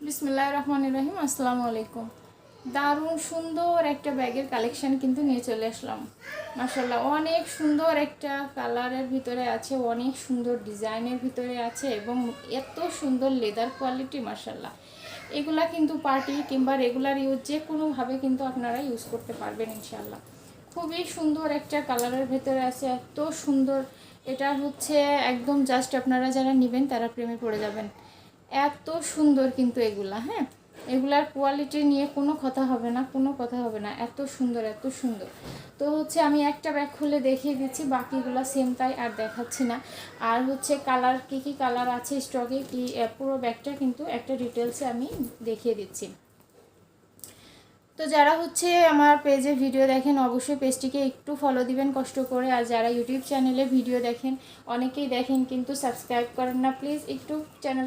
বিসমিল্লাহির রহমানির রহিম। আসসালামু আলাইকুম। দারুণ সুন্দর একটা ব্যাগের কালেকশন কিন্তু নিয়ে চলে আসলাম। মাশাআল্লাহ, অনেক সুন্দর একটা কালারের ভিতরে আছে, অনেক সুন্দর ডিজাইনের ভিতরে আছে এবং এত সুন্দর লেদার কোয়ালিটি। মাশাআল্লাহ, এগুলা কিন্তু পার্টি কিংবা রেগুলার ইউজ যে কোনোভাবে কিন্তু আপনারা ইউজ করতে পারবেন ইনশাআল্লাহ। খুবই সুন্দর একটা কালারের ভেতরে আছে, এত সুন্দর। এটা হচ্ছে একদম জাস্ট আপনারা যারা নেবেন তারা প্রেমে পড়ে যাবেন। এত সুন্দর কিন্তু এগুলা, হ্যাঁ, এগুলার কোয়ালিটি নিয়ে কোনো কথা হবে না, কোনো কথা হবে না। এত সুন্দর, এত সুন্দর। তো হচ্ছে আমি একটা ব্যাগ খুলে দেখিয়ে দিচ্ছি, বাকিগুলো সেম তাই আর দেখাচ্ছি না। আর হচ্ছে কালার কী কী কালার আছে স্টকে, কি পুরো ব্যাগটা কিন্তু একটা ডিটেলসে আমি দেখিয়ে দিচ্ছি। তো যারা হচ্ছে আমার পেজে ভিডিও দেখেন অবশ্যই পেজটিকে একটু ফলো দিবেন কষ্ট করে। আর যারা ইউটিউব চ্যানেলে ভিডিও দেখেন, অনেকেই দেখেন কিন্তু সাবস্ক্রাইব করেন না, প্লিজ একটু চ্যানেল